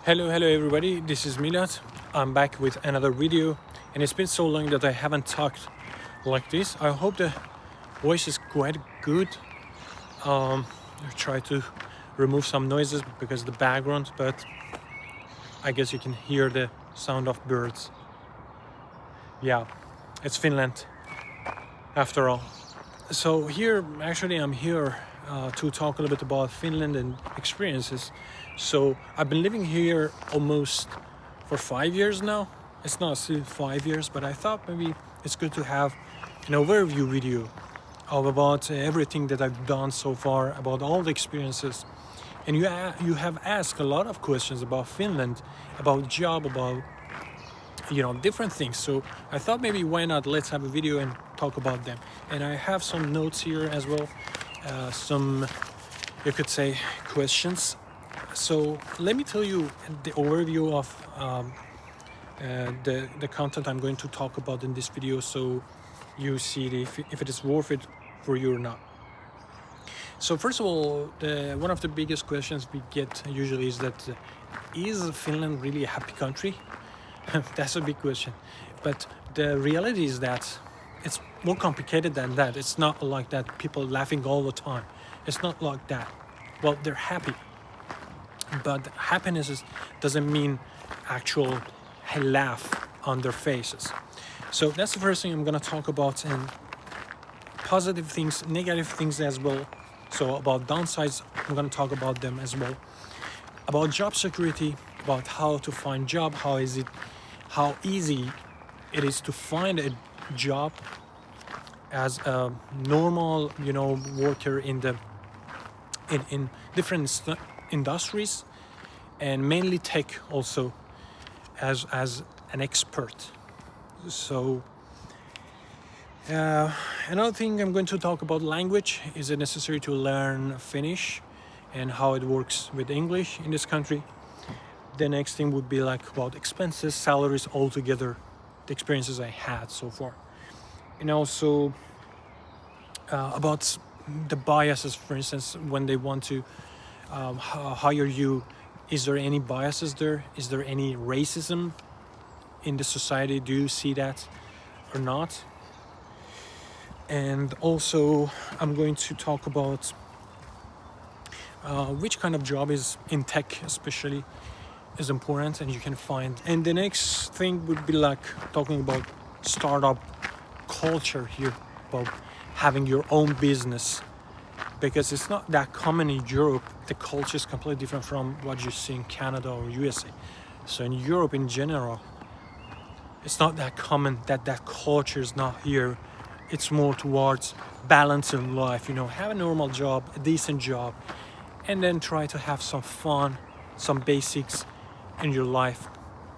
Hello everybody, this is Milat. I'm back with another video and it's been so long that I haven't talked like this. I hope the voice is quite good. I try to remove some noises because of the background, but I guess you can hear the sound of birds. Yeah, it's Finland after all. So here, actually I'm here to talk a little bit about Finland and experiences. So I've been living here almost for 5 years now. It's not still 5 years, but I thought maybe it's good to have an overview video of about everything that I've done so far, about all the experiences. And you have asked a lot of questions about Finland, about job, about different things. So I thought maybe why not let's have a video and talk about them. And I have some notes here as well, some you could say questions. So let me tell you the overview of the content I'm going to talk about in this video, so you see if it is worth it for you or not. So first of all, one of the biggest questions we get usually is that is Finland really a happy country? That's a big question. But the reality is that it's more complicated than that. It's not like that people laughing all the time. It's not like that. Well, they're happy. But happiness doesn't mean actual laugh on their faces. So that's the first thing I'm going to talk about, and positive things, negative things as well. So about downsides, I'm going to talk about them as well. About job security, about how to find job, how easy it is to find a job as a normal, worker in different industries, and mainly tech also as an expert. So another thing I'm going to talk about language. Is it necessary to learn Finnish and how it works with English in this country? The next thing would be like about expenses, salaries altogether, the experiences I had so far. And also about the biases, for instance, when they want to hire you. Is there any biases there? Is there any racism in the society? Do you see that or not? And also I'm going to talk about which kind of job is in tech especially is important and you can find. And the next thing would be like talking about startup culture here, about having your own business, because it's not that common in Europe. The culture is completely different from what you see in Canada or USA. So in Europe in general, it's not that common, that culture is not here. It's more towards balancing life, have a normal job, a decent job, and then try to have some fun, some basics in your life.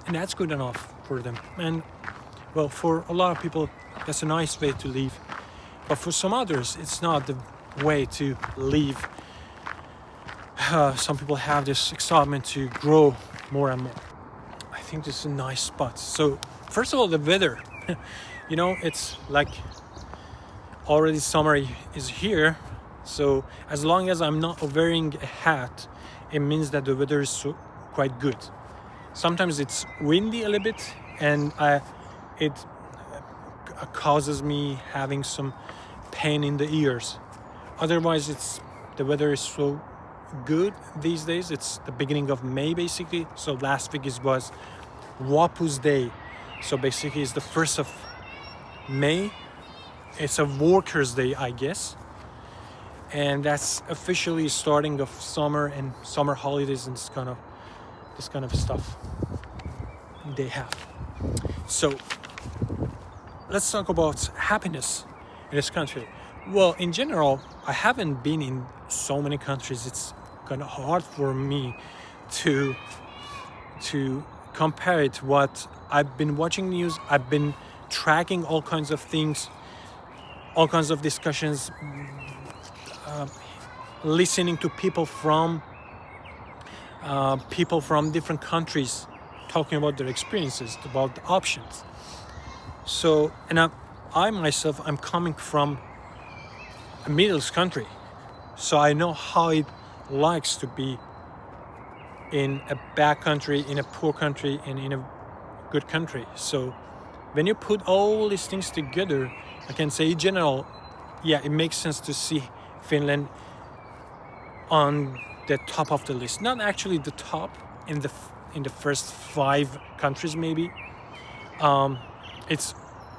And that's good enough for them. And well, for a lot of people, that's a nice way to live. But for some others, it's not the way to live. Some people have this excitement to grow more and more. I think this is a nice spot. So first of all, the weather. It's like already summer is here. So as long as I'm not wearing a hat, it means that the weather is quite good. Sometimes it's windy a little bit, and it causes me having some pain in the ears. Otherwise, the weather is so good these days. It's the beginning of May basically. So last week was Wapus Day. So basically it's the 1st of May. It's a workers' day, I guess. And that's officially starting of summer and summer holidays and this kind of stuff they have. So let's talk about happiness in this country. Well, in general, I haven't been in so many countries. It's kind of hard for me to compare it to what I've been watching news. I've been tracking all kinds of things, all kinds of discussions, listening to people from different countries talking about their experiences, about the options. So, and I myself, I'm coming from a Middle East country, so I know how it likes to be in a bad country, in a poor country, and in a good country. So when you put all these things together, I can say in general, yeah, it makes sense to see Finland on the top of the list. Not actually the top in the first 5 countries maybe. It's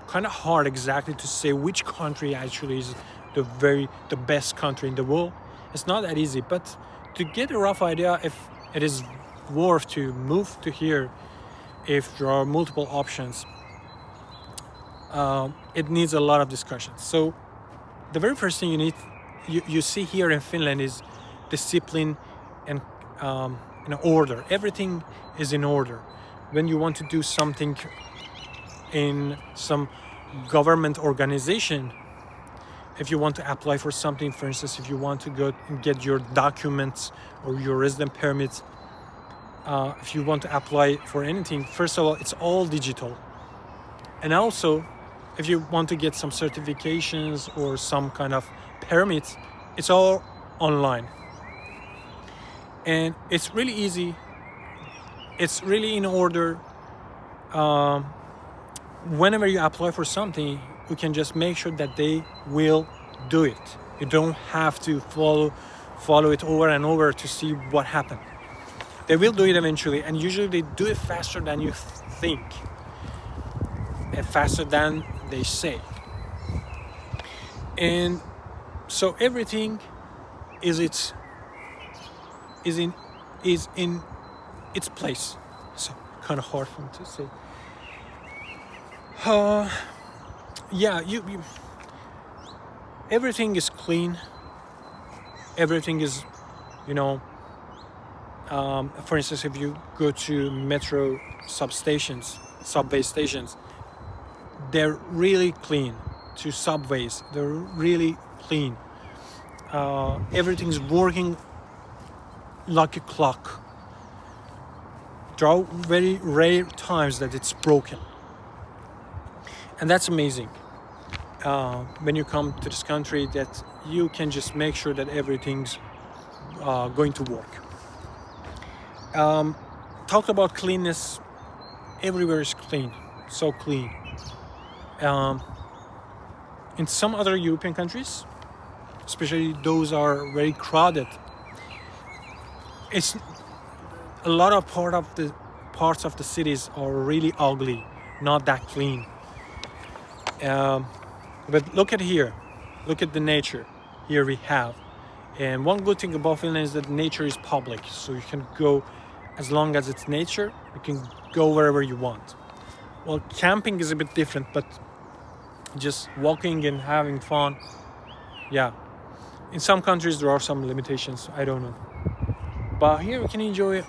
kind of hard exactly to say which country actually is the best country in the world. It's not that easy, but to get a rough idea if it is worth to move to here, if there are multiple options, it needs a lot of discussion. So the very first thing you see here in Finland is discipline and order. Everything is in order. When you want to do something in some government organization, if you want to apply for something, for instance, if you want to go and get your documents or your resident permits, if you want to apply for anything, first of all, it's all digital. And also, if you want to get some certifications or some kind of permits, it's all online. And it's really easy. It's really in order. Whenever you apply for something, you can just make sure that they will do it. You don't have to follow it over and over to see what happened. They will do it eventually, and usually they do it faster than you think, and faster than they say. And so everything is in its place. So kind of hard for me to say. Yeah, you everything is clean. Everything is, for instance, if you go to metro subway stations, they're really clean. To subways, they're really clean. Everything's working like a clock. There are very rare times that it's broken. And that's amazing. When you come to this country, that you can just make sure that everything's going to work. Talk about cleanness. Everywhere is clean, so clean. In some other European countries, especially those are very crowded, it's a lot of parts of the cities are really ugly, not that clean. But look at here, look at the nature here we have. And one good thing about Finland is that nature is public, so you can go, as long as it's nature, you can go wherever you want. Well, camping is a bit different, but just walking and having fun, yeah. In some countries there are some limitations, I don't know. But here you can enjoy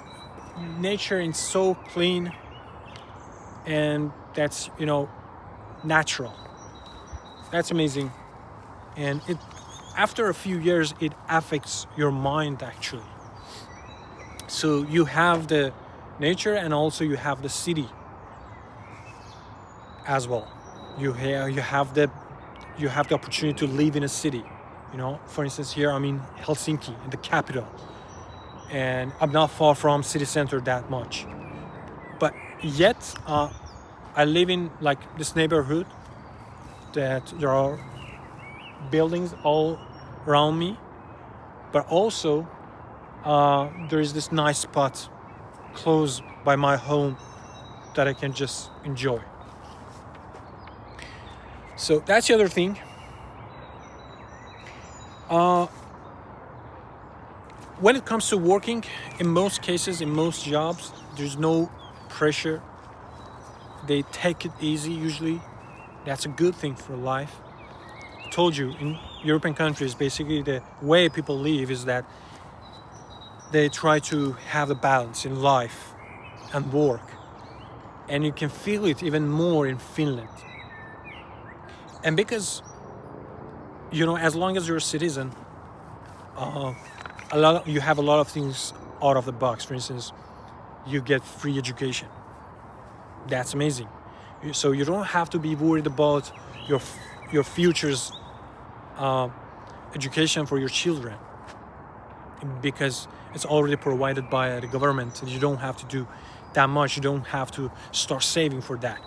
nature in so clean, and that's, natural. That's amazing. And it, after a few years, it affects your mind actually. So you have the nature and also you have the city as well. You have the opportunity to live in a city. For instance, here I'm in Helsinki, in the capital, and I'm not far from city center that much. But yet, I live in like this neighborhood that there are buildings all around me, but also there is this nice spot close by my home that I can just enjoy. So that's the other thing. When it comes to working, in most cases, in most jobs, there's no pressure. They take it easy usually. That's a good thing for life. I told you, in European countries, basically the way people live is that they try to have a balance in life and work. And you can feel it even more in Finland. And because, as long as you're a citizen, you have a lot of things out of the box. For instance, you get free education. That's amazing. So you don't have to be worried about your future's education for your children. because it's already provided by the government, and you don't have to do that much. You don't have to start saving for that.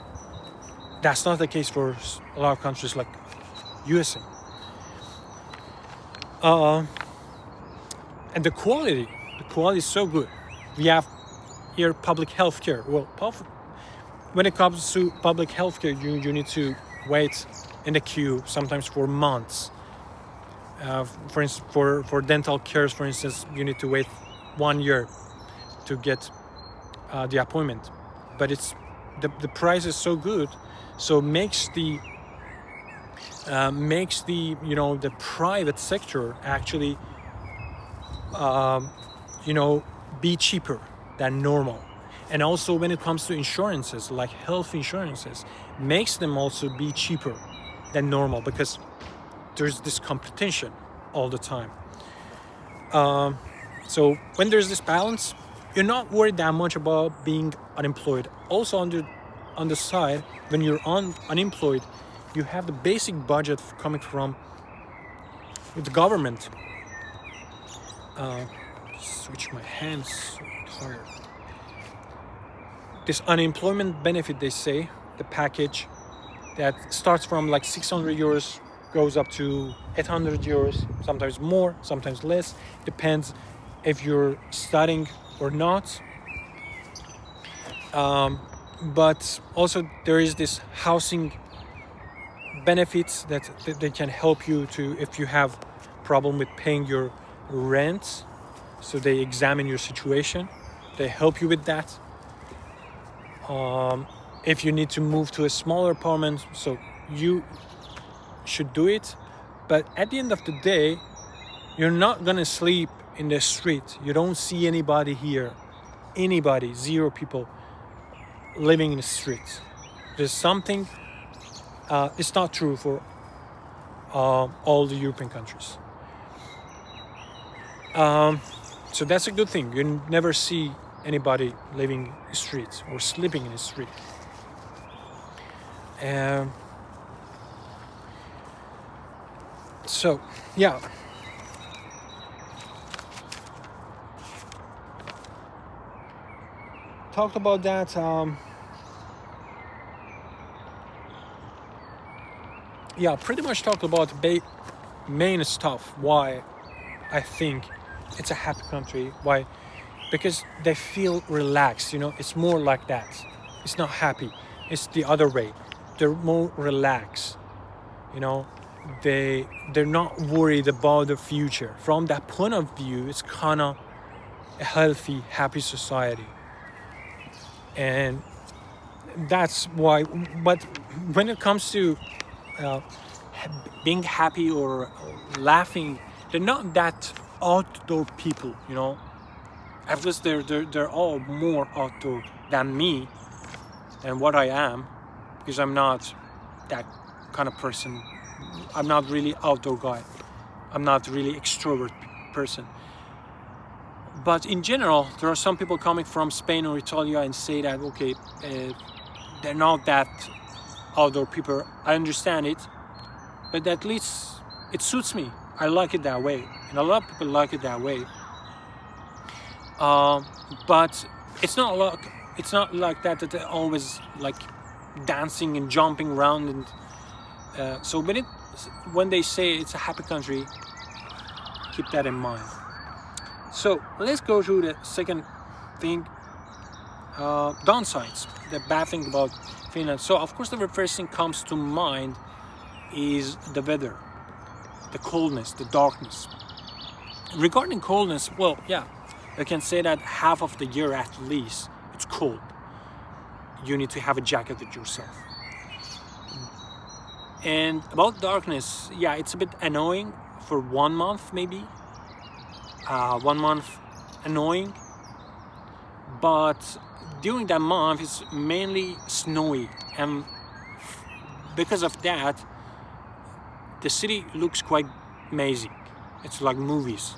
That's not the case for a lot of countries like USA. And the quality is so good. We have here public health care. Well, when it comes to public health care, you need to wait in the queue sometimes for months. For instance, for dental cares, for instance, you need to wait 1 year to get the appointment. But it's the price is so good, so makes the the private sector actually be cheaper than normal. And also when it comes to insurances, like health insurances, makes them also be cheaper than normal, because there's this competition all the time. So when there's this balance, you're not worried that much about being unemployed. Also on the side, when you're unemployed, you have the basic budget coming from the government. Switch my hands, so tired. This unemployment benefit, they say, the package that starts from like 600 euros, goes up to 800 euros, sometimes more, sometimes less, depends if you're studying or not. But also there is this housing benefits that they can help you to, if you have problem with paying your rent. So they examine your situation, they help you with that. If you need to move to a smaller apartment, so you should do it. But at the end of the day, you're not gonna sleep in the street. You don't see anybody here, zero people living in the street. There's something, it's not true for all the European countries. So that's a good thing. You never see anybody living in the streets or sleeping in the street. So yeah, talked about that. Pretty much talked about main stuff. Why I think it's a happy country. Why? Because they feel relaxed. It's more like that. It's not happy. It's the other way. They're more relaxed. They're not worried about the future. From that point of view, it's kind of a healthy, happy society. And that's why. But when it comes to being happy or laughing, they're not that outdoor people. At least they're all more outdoor than me and what I am, because I'm not that kind of person. I'm not really outdoor guy. I'm not really extrovert person. But in general, there are some people coming from Spain or Italy and say that, okay, they're not that outdoor people. I understand it, but at least it suits me. I like it that way, and a lot of people like it that way. But it's not like that they're always like dancing and jumping around. And so when they say it's a happy country, keep that in mind. So let's go to the second thing, downsides, the bad thing about Finland. So of course the very first thing comes to mind is the weather, the coldness, the darkness. Regarding coldness, well, yeah, I can say that half of the year at least it's cold. You need to have a jacket with yourself. And about darkness, yeah, it's a bit annoying for 1 month maybe. 1 month annoying, but during that month it's mainly snowy, and because of that the city looks quite amazing. It's like movies.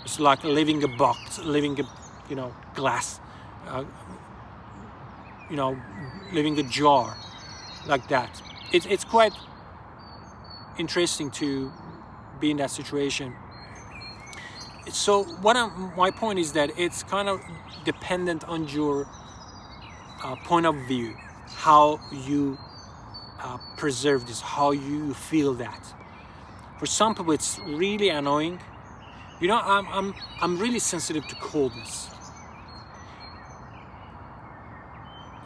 It's like living a box, living a glass, living a jar, like that. It's quite interesting to be in that situation. So my point is that it's kind of dependent on your point of view, how you preserve this, how you feel that. For some people, it's really annoying. You know, I'm really sensitive to coldness.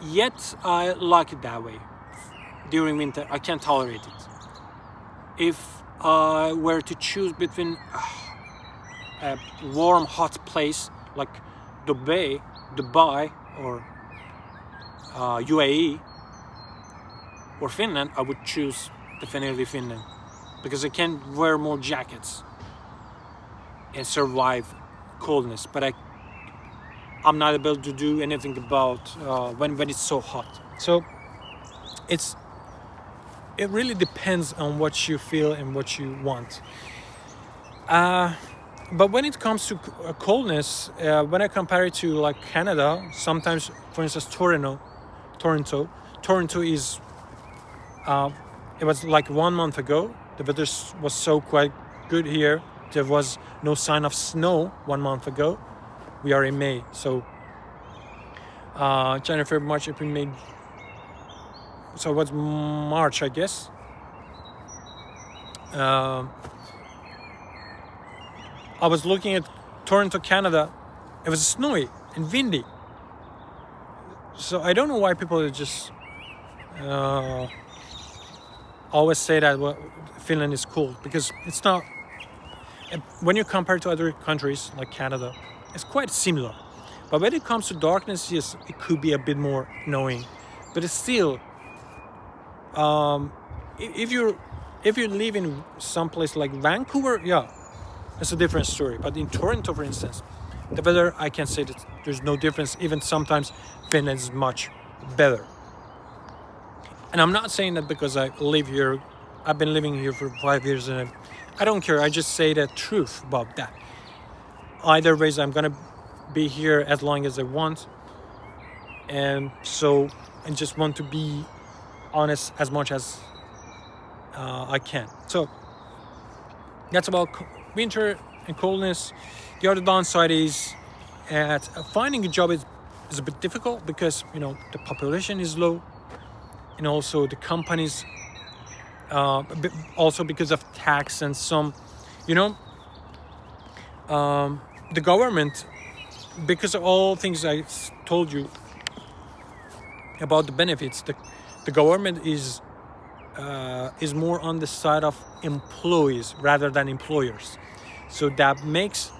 Yet I like it that way. During winter, I can't tolerate it. If I were to choose between a warm, hot place like Dubai, or UAE, or Finland, I would choose definitely Finland, because I can wear more jackets and survive coldness. But I'm not able to do anything about when it's so hot. So it really depends on what you feel and what you want. But when it comes to coldness, when I compare it to like Canada, sometimes, for instance, Toronto is. It was like 1 month ago. The weather was so quite good here. There was no sign of snow 1 month ago. We are in May, so January, February, March, April, May. So it was March, I guess. I was looking at Toronto, Canada. It was snowy and windy. So I don't know why people are just always say that Finland is cool, because it's not. When you compare to other countries like Canada, it's quite similar. But when it comes to darkness, yes, it could be a bit more annoying. But it's still, if you live in some place like Vancouver, yeah, it's a different story. But in Toronto, for instance, the weather, I can say that there's no difference. Even sometimes Finland is much better. And I'm not saying that because I live here. I've been living here for 5 years, and I don't care. I just say the truth about that. Either ways, I'm gonna be here as long as I want, and so I just want to be honest as much as I can. So that's about winter and coldness. The other downside is that finding a job is a bit difficult, because the population is low, and also the companies, also because of tax and some, the government, because of all things I told you about the benefits, the government is more on the side of employees rather than employers. So that makes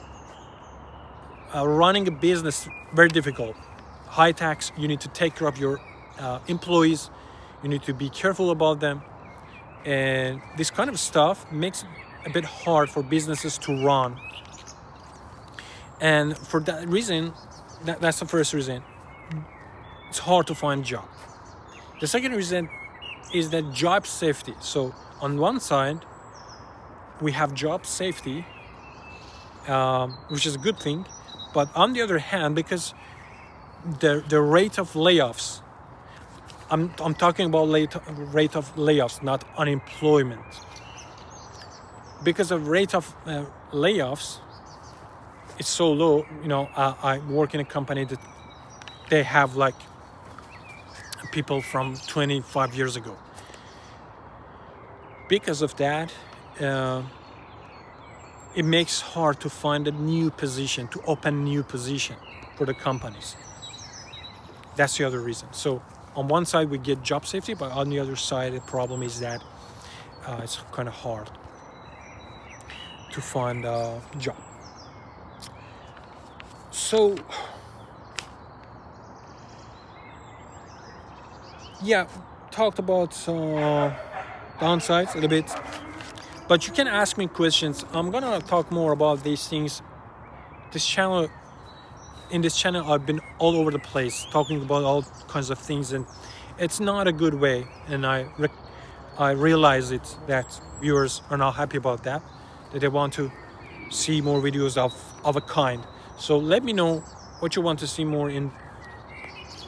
running a business very difficult. High tax, you need to take care of your employees, you need to be careful about them, and this kind of stuff makes it a bit hard for businesses to run. And for that reason, that's the first reason, it's hard to find a job. The second reason is that job safety. So on one side, we have job safety, which is a good thing, but on the other hand, because the rate of layoffs, I'm talking about rate of layoffs, not unemployment. Because of rate of layoffs, it's so low. I work in a company that they have like people from 25 years ago. Because of that, it makes hard to find a new position, to open new position for the companies. That's the other reason. So on one side we get job safety, but on the other side the problem is that it's kind of hard to find a job. So yeah, talked about downsides a little bit, but you can ask me questions. I'm gonna talk more about these things. In this channel I've been all over the place talking about all kinds of things, and it's not a good way, and I realize it, that viewers are not happy about that they want to see more videos of a kind. So let me know what you want to see more, in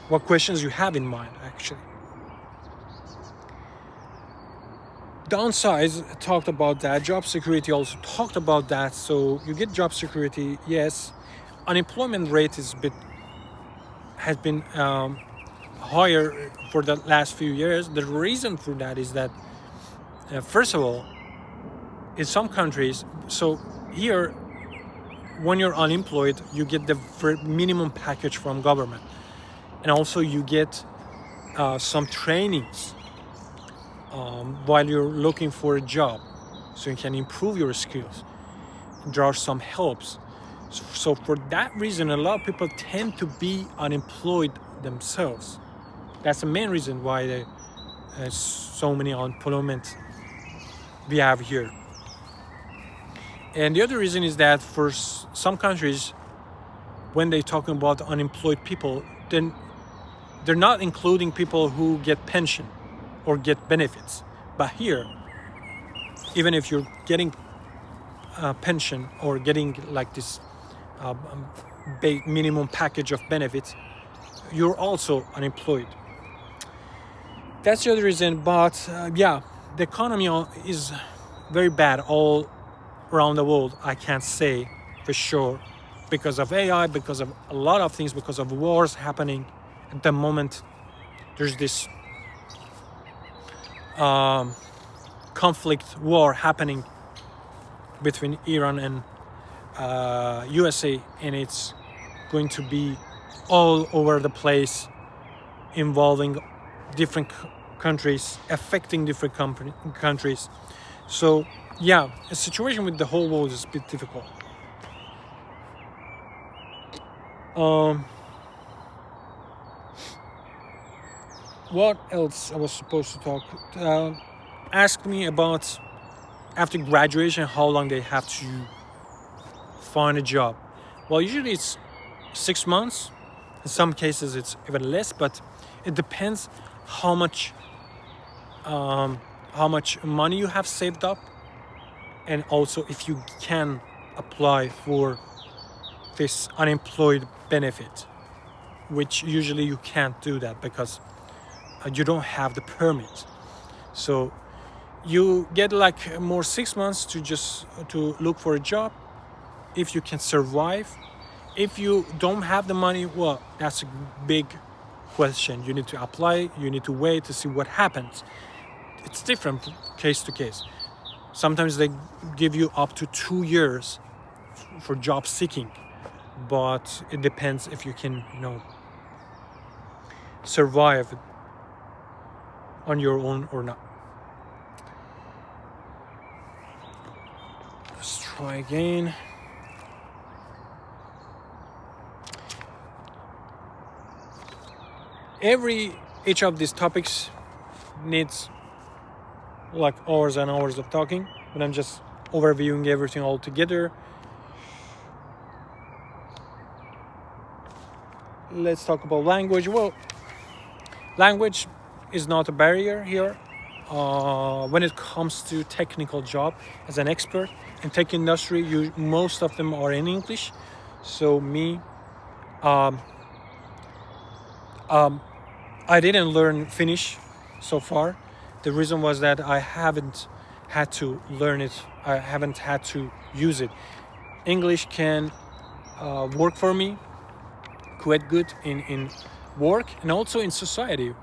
what questions you have in mind actually. downsides talked about that. Job security also talked about that. So you get job security, yes. Unemployment rate has been higher for the last few years. The reason for that is that first of all, in some countries, so here, when you're unemployed, you get the minimum package from government, and also you get some trainings while you're looking for a job, so you can improve your skills. There are some helps. So for that reason, a lot of people tend to be unemployed themselves. That's the main reason why there's so many unemployment we have here. And the other reason is that for some countries, when they're talking about unemployed people, then they're not including people who get pension or get benefits. But here, even if you're getting pension or getting like this minimum package of benefits, you're also unemployed. That's the other reason. But yeah, the economy is very bad all around the world. I can't say for sure, because of AI, because of a lot of things, because of wars happening at the moment. There's this conflict, war happening between Iran and USA, and it's going to be all over the place, involving different countries, affecting different countries. So yeah, the situation with the whole world is a bit difficult. What else I was supposed to talk? Ask me about after graduation how long they have to find a job. Well, usually it's 6 months. In some cases it's even less, but it depends how much money you have saved up, and also if you can apply for this unemployed benefit, which usually you can't do that because you don't have the permit. So you get like more 6 months to look for a job if you can survive. If you don't have the money, well, that's a big question. You need to apply, you need to wait to see what happens. It's different case to case. Sometimes they give you up to 2 years for job seeking, but it depends if you can, survive on your own or not. Let's try again. Each of these topics needs like hours and hours of talking, but I'm just overviewing everything all together. Let's talk about language. Well, language is not a barrier here when it comes to technical job. As an expert in tech industry, most of them are in English. So me, I didn't learn Finnish so far. The reason was that I haven't had to learn it. I haven't had to use it. English can work for me quite good in work and also in society,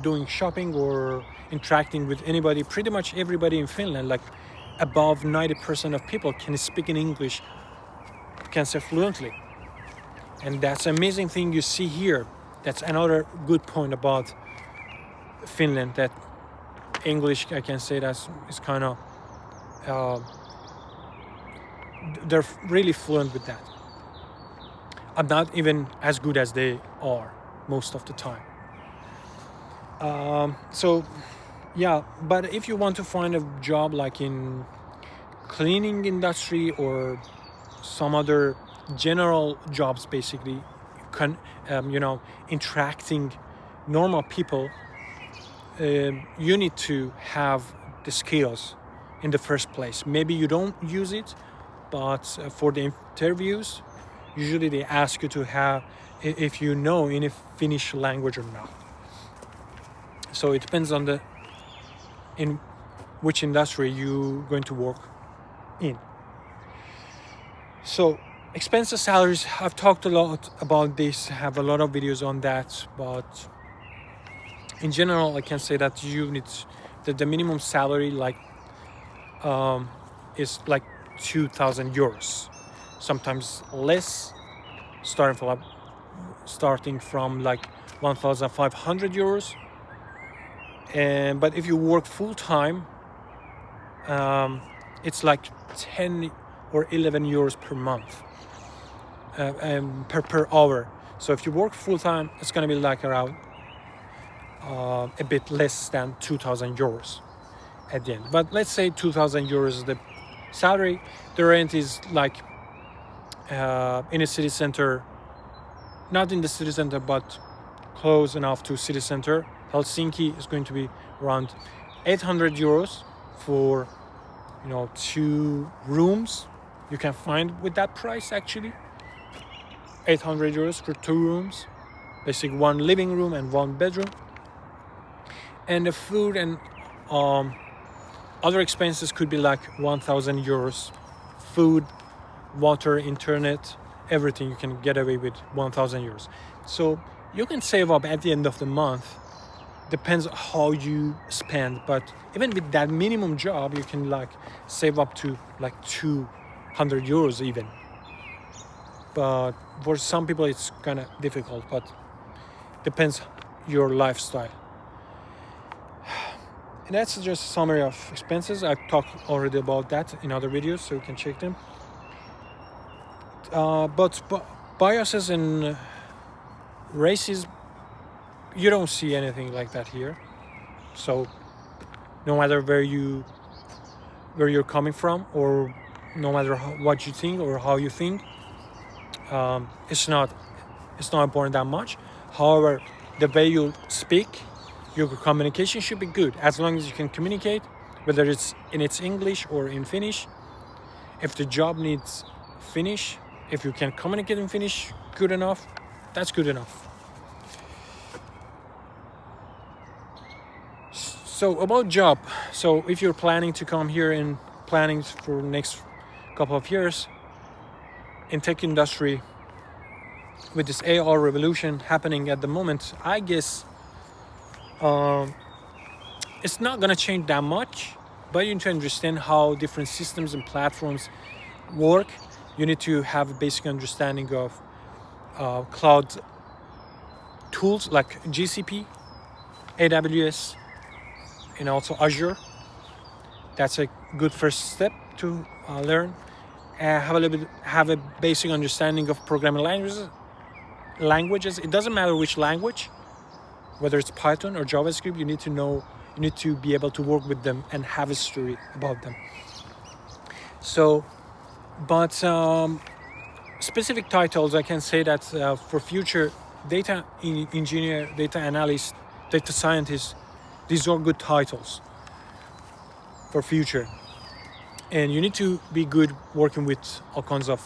doing shopping or interacting with anybody. Pretty much everybody in Finland, like above 90% of people, can speak in English, can say fluently. And that's an amazing thing you see here. That's another good point about Finland, that English, I can say that is kind of they're really fluent with that. I'm not even as good as they are most of the time. So yeah, but if you want to find a job like in cleaning industry or some other general jobs, basically interacting normal people, you need to have the skills in the first place. Maybe you don't use it, but for the interviews, usually they ask you to have if you know any Finnish language or not. So it depends on which industry you're going to work in. So expenses, salaries, I've talked a lot about this, I have a lot of videos on that, but in general I can say that you need that the minimum salary is like 2,000 euros, sometimes less, starting from like 1,500 euros. And but if you work full time, it's like 10 or 11 euros per month, per hour. So if you work full time, it's going to be like around a bit less than 2,000 euros at the end. But let's say 2,000 euros is the salary. The rent is like in a city center, not in the city center, but close enough to city center. Helsinki is going to be around 800 euros for 2 rooms. You can find with that price actually. 800 euros for 2 rooms, basically 1 living room and 1 bedroom. And the food and other expenses could be like 1,000 euros. Food, water, internet, everything you can get away with 1,000 euros. So you can save up at the end of the month. Depends how you spend, but even with that minimum job, you can like save up to like 200 euros even. But for some people, it's kind of difficult. But depends your lifestyle. And that's just a summary of expenses. I've talked already about that in other videos, so you can check them. But biases and races, you don't see anything like that here. So no matter where you're coming from, or no matter what you think or how you think, it's not important that much. However, the way you speak, your communication should be good, as long as you can communicate, whether it's English or in Finnish. If the job needs Finnish, if you can communicate in Finnish good enough, that's good enough. So about job, so if you're planning to come here and planning for next couple of years in tech industry, with this AR revolution happening at the moment, I guess it's not gonna change that much, but you need to understand how different systems and platforms work. You need to have a basic understanding of cloud tools like GCP, AWS, and also Azure. That's a good first step to learn. Have a basic understanding of programming languages. It doesn't matter which language, whether it's Python or JavaScript. You need to be able to work with them and have a story about them. So, but specific titles, I can say that for future data engineer, data analyst, data scientist, these are good titles for future. And you need to be good working with all kinds of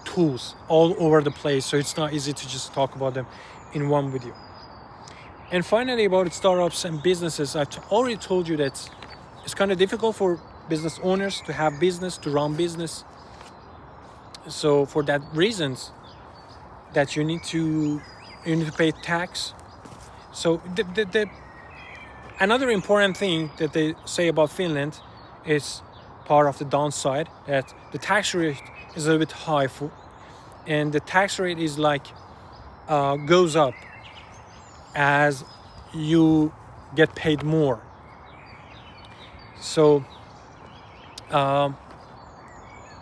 tools all over the place, so it's not easy to just talk about them in one video. And finally, about startups and businesses, I've already told you that it's kind of difficult for business owners to have business, to run business. So for that reasons, that you need to pay tax. So another important thing that they say about Finland is part of the downside, that the tax rate is a little bit high and the tax rate is like goes up as you get paid more. So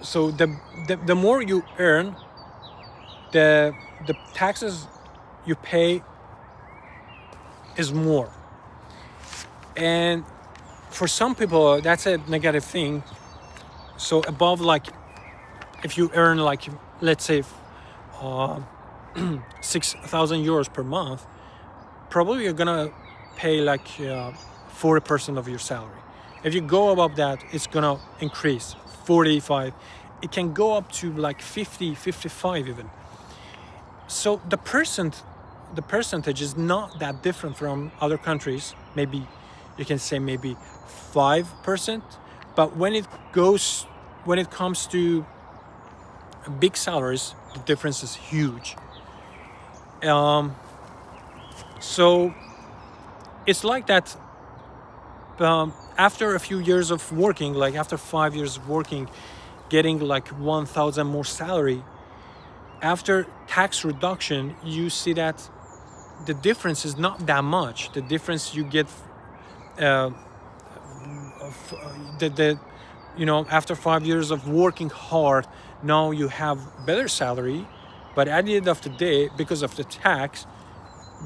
the more you earn, the taxes you pay is more. And for some people, that's a negative thing. So above, like, if you earn, like, let's say 6,000 euros per month, probably you're gonna pay like 40% of your salary. If you go above that, it's gonna increase 45. It can go up to like 50, 55 even. So the percentage is not that different from other countries. Maybe you can say maybe 5%. But when it comes to big salaries, the difference is huge. So it's like that. After a few years of working, like after 5 years of working, getting like 1,000 more salary, after tax reduction, you see that the difference is not that much. The difference you get, after 5 years of working hard, now you have better salary. But at the end of the day, because of the tax,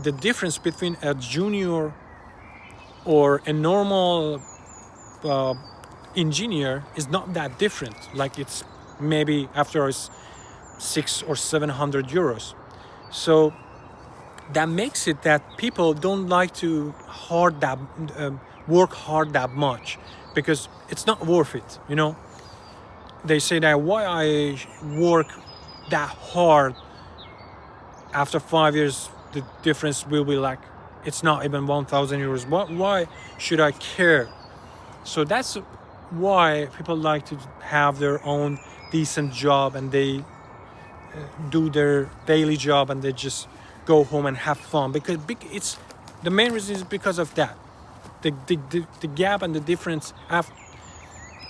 the difference between a junior or a normal engineer is not that different. Like it's maybe after 600 or 700 euros. So that makes it that people don't like to work hard that much, because it's not worth it. They say that why I work that hard, after 5 years the difference will be like, it's not even 1,000 euros. Why should I care? So that's why people like to have their own decent job, and they do their daily job, and they just go home and have fun, because it's the main reason is because of that. The gap and the difference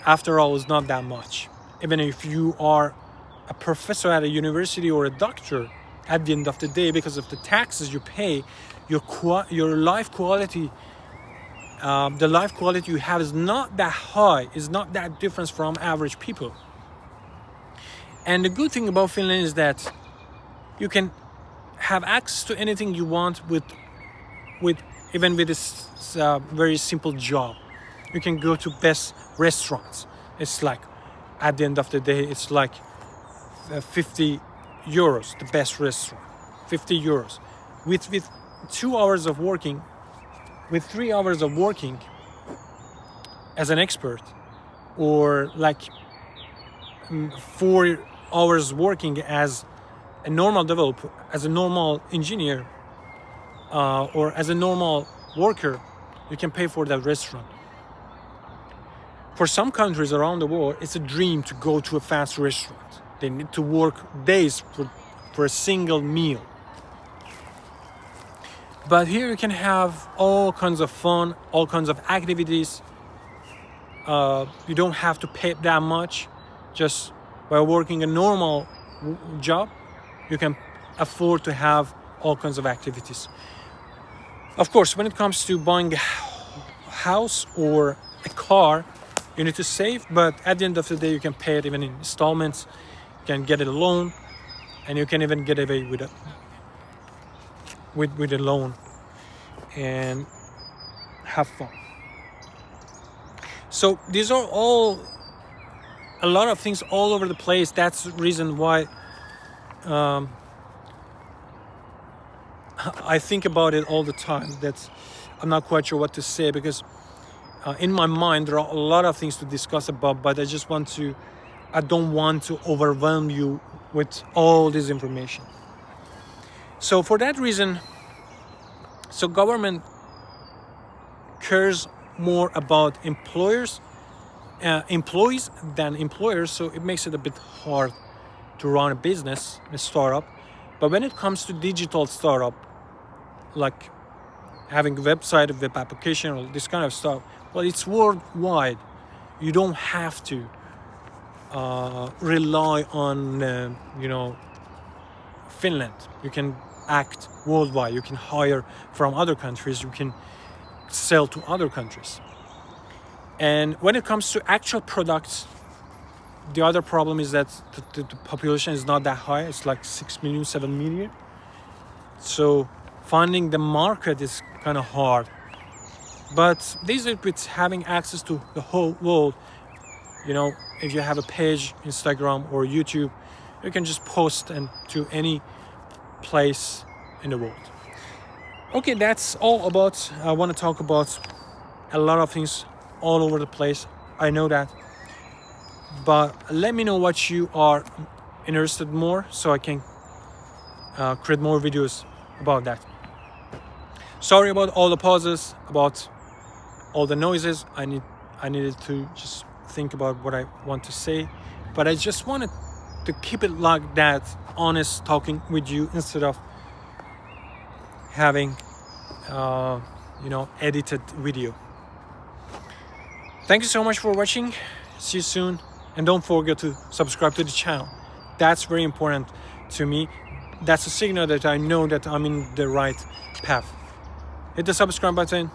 after all is not that much. Even if you are a professor at a university or a doctor, at the end of the day, because of the taxes you pay, your life quality, the life quality you have is not that high, is not that different from average people. And the good thing about Finland is that you can have access to anything you want with even with this very simple job. You can go to best restaurants. It's like, at the end of the day, it's like 50 euros, the best restaurant, 50 euros. With 2 hours of working, with 3 hours of working as an expert, or like 4 hours working as a normal developer, as a normal engineer, or as a normal worker, you can pay for that restaurant. For some countries around the world, it's a dream to go to a fast restaurant. They need to work days for a single meal. But here you can have all kinds of fun, all kinds of activities. You don't have to pay that much. Just by working a normal job, you can afford to have all kinds of activities. Of course, when it comes to buying a house or a car, you need to save, but at the end of the day, you can pay it even in installments. You can get a loan, and you can even get away with a loan and have fun. So these are all a lot of things all over the place. That's the reason why I think about it all the time. That I'm not quite sure what to say, because in my mind there are a lot of things to discuss about, but I don't want to overwhelm you with all this information. So for that reason, government cares more about employees than employers, so it makes it a bit hard to run a business, a startup. But when it comes to digital startup, like having a website, a web application, or this kind of stuff, well, it's worldwide. You don't have to rely on Finland. You can act worldwide. You can hire from other countries. You can sell to other countries. And when it comes to actual products, the other problem is that the population is not that high. It's like 6 million, 7 million. So finding the market is kind of hard. But these are with having access to the whole world. If you have a page, Instagram or YouTube, you can just post to any place in the world. Okay, that's all about. I want to talk about a lot of things all over the place. I know that. But let me know what you are interested more, so I can create more videos about that. Sorry about all the pauses, about all the noises. I needed to just think about what I want to say, but I just wanted to keep it like that, honest talking with you, instead of having edited video. Thank you so much for watching. See you soon, and don't forget to subscribe to the channel. That's very important to me. That's a signal that I know that I'm in the right path. Hit the subscribe button.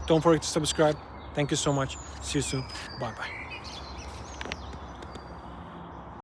Don't forget to subscribe. Thank you so much. See you soon. Bye bye.